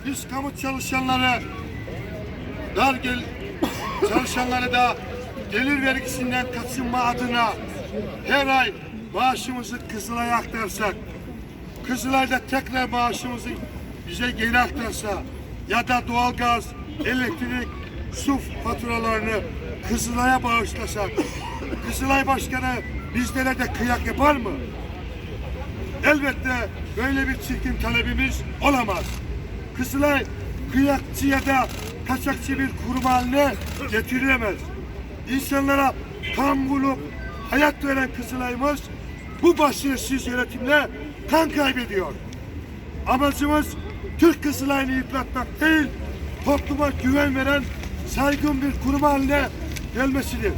biz kamu çalışanları çalışanları da gelir vergisinden kaçınma adına her ay maaşımızı Kızılay'a aktarsak, Kızılay'da tekrar maaşımızı bize geri aktarsa ya da doğalgaz, elektrik, su faturalarını Kızılay'a bağışlasak, Kızılay Başkanı bizlere de kıyak yapar mı? Elbette böyle bir çirkin talebimiz olamaz. Kızılay kıyakçı ya da kaçakçı bir kurum haline getirilemez. İnsanlara kan bulup hayat veren Kızılay'ımız bu başarısız yönetimle kan kaybediyor. Amacımız Türk Kızılay'ını yıpratmak değil, topluma güven veren saygın bir kurum haline gelmesidir.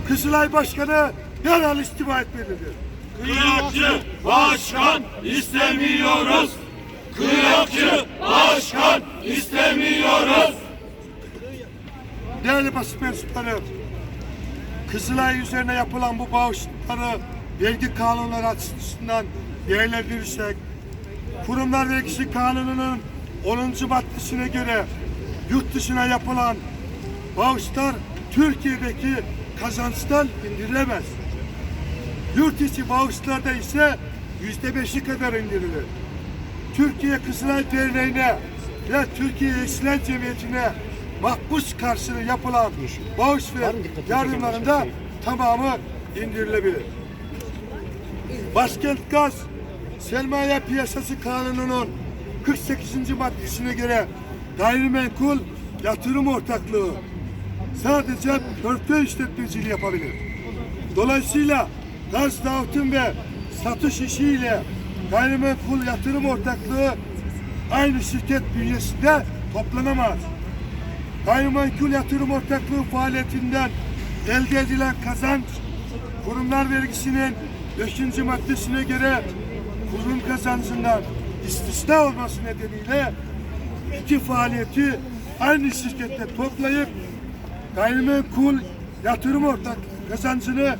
Kızılay Başkanı derhal istifa etmelidir. Kıyakçı başkan istemiyoruz. Kıyakçı başkan istemiyoruz. Değerli basın mensupları, Kızılay üzerine yapılan bu bağışları vergi kanunları açısından değerlendirirsek, Kurumlar Vergisi Kanunu'nun 10. maddesine göre yurt dışına yapılan bağışlar Türkiye'deki kazançtan indirilemez. Yurt içi bağışlarda ise %5'i kadar indirilir. Türkiye Kızılay Derneği'ne ve Türkiye Eksilen Cemiyeti'ne makbuz karşılığı yapılan bağış ve yardımlarında tamamı indirilebilir. Başkent Gaz Sermaye Piyasası Kanunu'nun 48. maddesine göre gayrimenkul yatırım ortaklığı sadece portföy işletmeciliği yapabilir. Dolayısıyla gaz dağıtım ve satış işiyle gayrimenkul yatırım ortaklığı aynı şirket bünyesinde toplanamaz. Gayrimenkul yatırım ortaklığı faaliyetinden elde edilen kazanç, kurumlar vergisinin 5. maddesine göre kurum kazancından istisna olması nedeniyle iki faaliyeti aynı şirkette toplayıp gayrimenkul yatırım ortak kazancını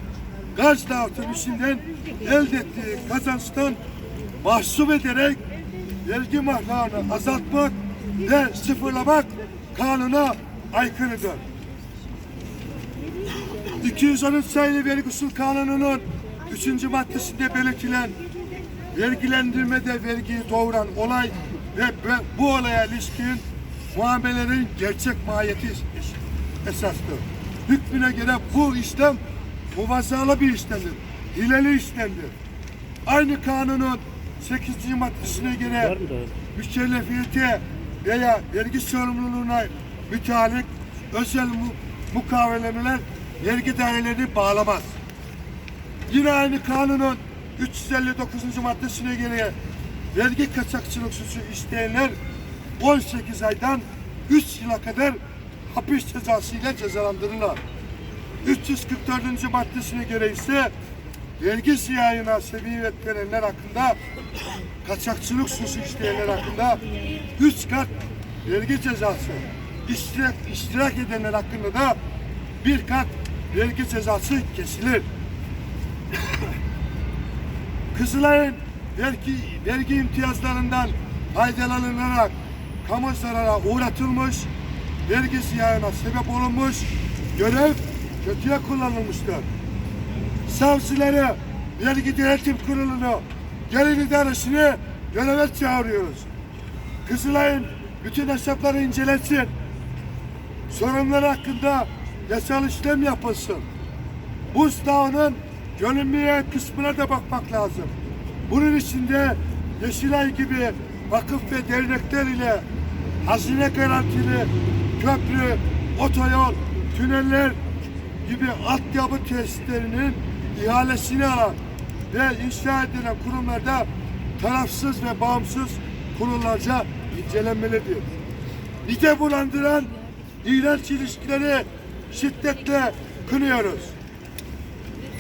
gaz dağıtım işinden elde ettiği kazançtan mahsup ederek vergi mahlağını azaltmak ve sıfırlamak kanuna aykırıdır. 213 sayılı Vergi Usul Kanunu'nun 3. maddesinde belirtilen vergilendirmede vergiyi doğuran olay ve bu olaya ilişkin muamelelerin gerçek mahiyeti esastır. Hükmüne göre bu işlem muvazzalı bir işlemdir, hileli işlemdir. Aynı kanunun 8. maddesine göre mükellefiyete veya vergi sorumluluğuna müteallik özel mukavelemeler vergi dairelerini bağlamaz. Yine aynı kanunun 359. maddesine göre vergi kaçakçılık suçu işleyenler 18 aydan 3 yıla kadar hapis cezası ile cezalandırırlar. 344. maddesine göre ise vergi ziyayına sebebiyet verenler hakkında, kaçakçılık suçu işleyenler hakkında 3 kat vergi cezası, iştirak edenler hakkında da 1 kat vergi cezası kesilir. Kızılay'ın vergi imtiyazlarından faydalanılarak kamu zarara uğratılmış, vergi ziyana sebep olunmuş, görev kötüye kullanılmıştır. Savcıları, vergi denetim kurulunu, gelir idaresini göreve çağırıyoruz. Kızılay'ın bütün hesapları incelensin. Sorunlar hakkında yasal işlem yapılsın. Buzdağının görünmeyen kısmına da bakmak lazım. Bunun içinde Yeşilay gibi vakıf ve dernekler ile hazine garantili köprü, otoyol, tüneller gibi altyapı tesislerinin ihalesini alan ve inşa edilen kurumlarda tarafsız ve bağımsız kurullarca incelenmelidir. Mide bulandıran iğrenç ilişkileri şiddetle kınıyoruz.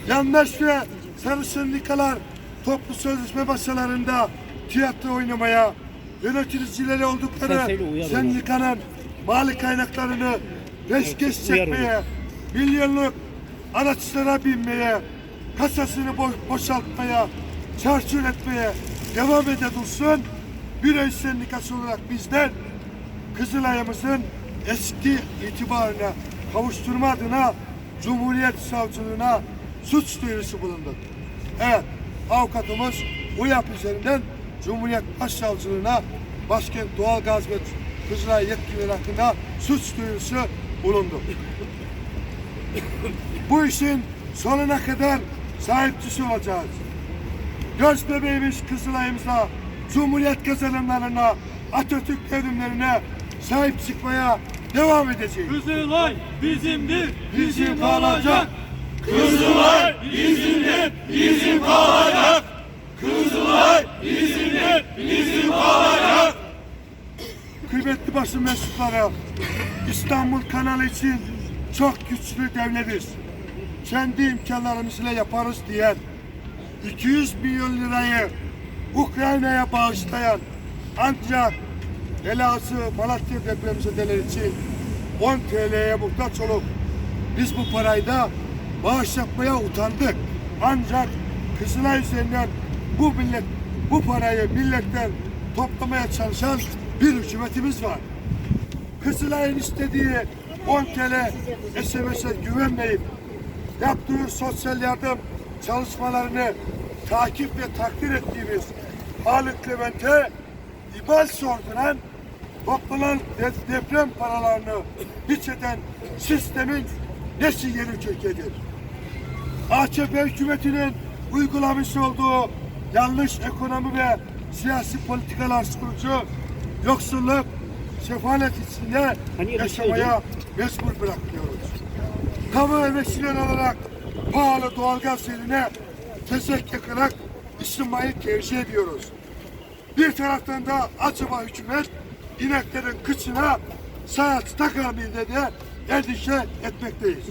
Yandaş ve sarı sendikalar toplu sözleşme masalarında tiyatro oynamaya, yöneticileri oldukları sendikanın mali kaynaklarını peşkeş çekmeye, milyonluk araçlara binmeye, kasasını boşaltmaya, çarçur etmeye devam ede dursun, Büro İş Sendikası olarak bizler Kızılay'ımızın eski itibarına kavuşturma adına Cumhuriyet Savcılığına suç duyurusu bulunduk. Evet, avukatımız bu yapı üzerinden Cumhuriyet Başsavcılığına Başkent Doğalgaz ve Kızılay yetkilileri hakkında suç duyurusu bulundu. Bu işin sonuna kadar sahipçisi olacağız. Göz bebeğimiz Kızılay'ımıza, Cumhuriyet kazanımlarına, Atatürk devrimlerine sahip çıkmaya devam edeceğiz. Kızılay bizimdir, bizim kalacak. Kızılay bizimdir, bizim kalacak. Kızılay bizimdir, bizim kalacak. Kıymetli basın mensupları, İstanbul kanalı için çok güçlü devletiz. Kendi imkanlarımızla yaparız diyen, 200 milyon lirayı Ukrayna'ya bağışlayan, ancak Elazığ, Malatya depremzedeler için 10 TL'ye muhtaç olup biz bu parayı da bağış yapmaya utandık. Ancak Kızılay üzerinden bu parayı milletten toplamaya çalışan bir hükümetimiz var. Kızılay'ın istediği 10 TL SMS'e güvenmeyip yaptığı sosyal yardım çalışmalarını takip ve takdir ettiğimiz Halit Levent'e İBAL sorduran toplanan deprem paralarını hiç eden sistemin nesi yeni Türkiye'dir? AKP hükümetinin uygulamış olduğu yanlış ekonomi ve siyasi politikalar sonucu yoksulluk, sefalet içinde yaşamaya mecbur bırakıyoruz. Kamu emekçileri olarak pahalı doğalgaz yerine tezek yakarak ısınmayı tercih ediyoruz. Bir taraftan da acaba hükümet ineklerin kıçına saat takar mı diye de endişe etmekteyiz.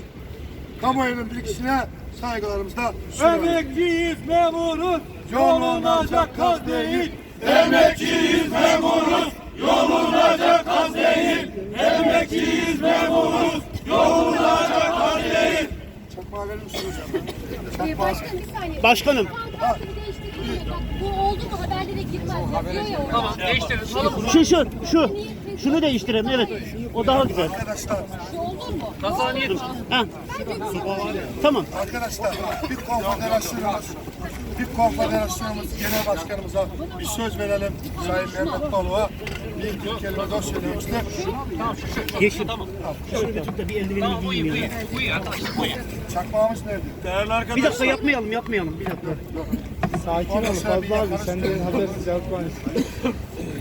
Kamuoyunun bilgisine saygılarımızla sunuyoruz. Emekçiyiz, memuruz, Yolunacak kaz değil. Emekçiyiz, memuruz, yolunacak kaz değil. Emekçiyiz, memuruz, yolunacak kaz değil. Çakmağı verir misiniz? Başkanım bir saniye. Başkanım. Pankartı bir değiştirelim. Bak bu oldu mu haberlere girmez. Yapıyor ya orada. Tamam değiştiririz. Şunu değiştirelim, evet. O daha güzel. Arkadaşlar, Şu oldu mu? Kazaniye dur. Ha, Bence bir sabah. tamam. arkadaşlar bir konfederasyonumuz genel başkanımıza bir söz verelim. Sayın Mehmet Baluğa bir kelime daha söylemişti. Yeşil. Tamam. Şöyle tut da bir eldivenimi giyeyim ya. Buyur arkadaşlar buyur. Çakmağımız nerede? Değerli arkadaşlar. Bir dakika yapmayalım. Bir dakika. Sakin ol Fazla abi, sen de habersiz yapmayın.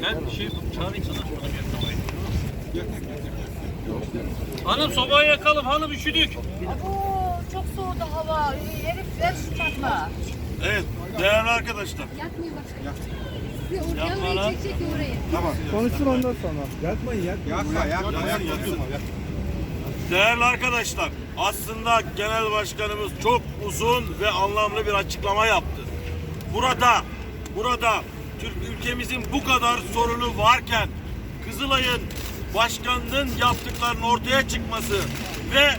Ben çağırayım sana. Hanım sobayı yakalım hanım üşüdük. Oo, çok soğudu hava. Herif ver şu çakmağı. Evet, değerli arkadaşlar. Yakmıyor başkanım. Orayı çek orayı. Tamam. Konuşsun ondan sonra. Yakmayın. Değerli arkadaşlar, aslında Genel Başkanımız çok uzun ve anlamlı bir açıklama yaptı. Burada ülkemizin bu kadar sorunu varken Kızılay'ın başkanlığın yaptıklarının ortaya çıkması ve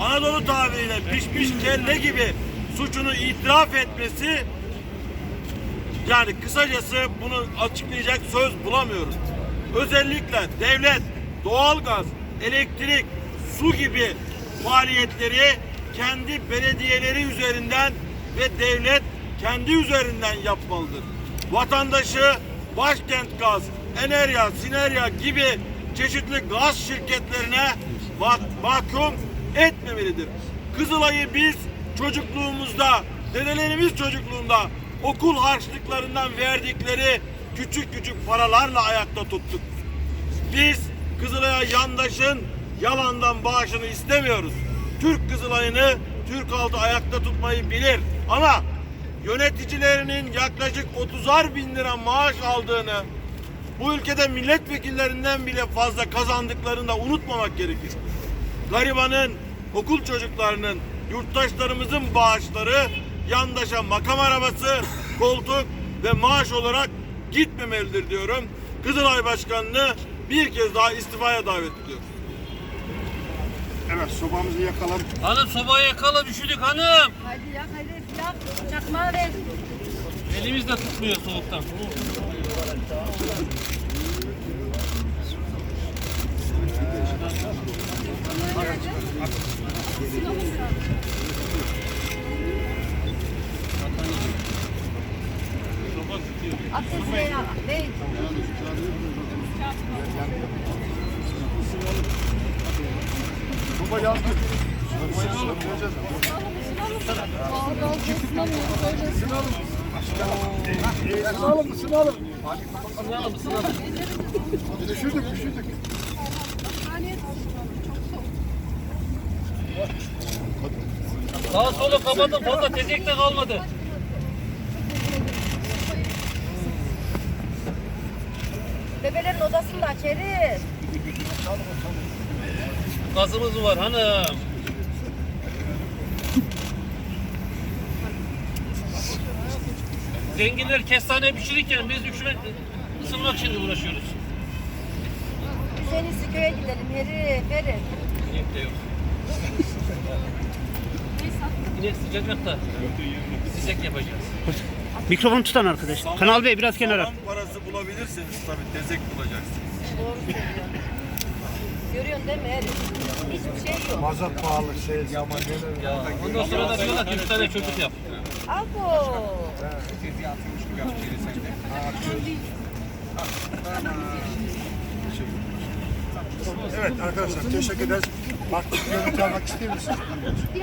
Anadolu tabiriyle pişmiş kelle gibi suçunu itiraf etmesi, yani kısacası bunu açıklayacak söz bulamıyoruz. Özellikle devlet, doğalgaz, elektrik, su gibi faaliyetleri kendi belediyeleri üzerinden ve devlet kendi üzerinden yapmalıdır. Vatandaşı Başkent Gaz, Enerya, Sinerya gibi çeşitli gaz şirketlerine mahkum etmemelidir. Kızılay'ı biz çocukluğumuzda, dedelerimiz çocukluğunda okul harçlıklarından verdikleri küçük paralarla ayakta tuttuk. Biz Kızılay'a yandaşın yalandan bağışını istemiyoruz. Türk Kızılay'ını Türk halkı ayakta tutmayı bilir. Ama yöneticilerinin yaklaşık 30'ar bin lira maaş aldığını, bu ülkede milletvekillerinden bile fazla kazandıklarını da unutmamak gerekir. Garibanın, okul çocuklarının, yurttaşlarımızın bağışları yandaşa makam arabası, koltuk ve maaş olarak gitmemelidir diyorum. Kızılay Başkanı'nı bir kez daha istifaya davet ediyorum. Evet, sobamızı yakalım. Hanım sobayı yakalım üşüdük hanım. Hadi yak. Çakmağı ver. Elimiz de tutmuyor soğuktan. Ateşe ya. Ne? Düşürdük. Sağa sola kapadım fazla tezekte kalmadı. Bebelerin odasını da açarız. Gazımız var hanım. Zenginler kestane pişirirken biz ısınmak için uğraşıyoruz. Biz en iyisi köye gidelim herif. İnek de yok. İnek sıcaklıkta sıcak yapacağız. Mikrofonu tutan arkadaş. Kanal Bey biraz kenara. Saman parası bulabilirseniz tabii tezek bulacaksınız. Doğru söylüyorsun. Görüyorsun değil mi herif? Hiçbir şey yok. Mazot pahalı şey yaman neler. Ya, ondan sonra da diyorlar ki 3 tane çocuk yap. Abo. Evet arkadaşlar teşekkür ederiz. Baktık görüntü almak istiyor musunuz?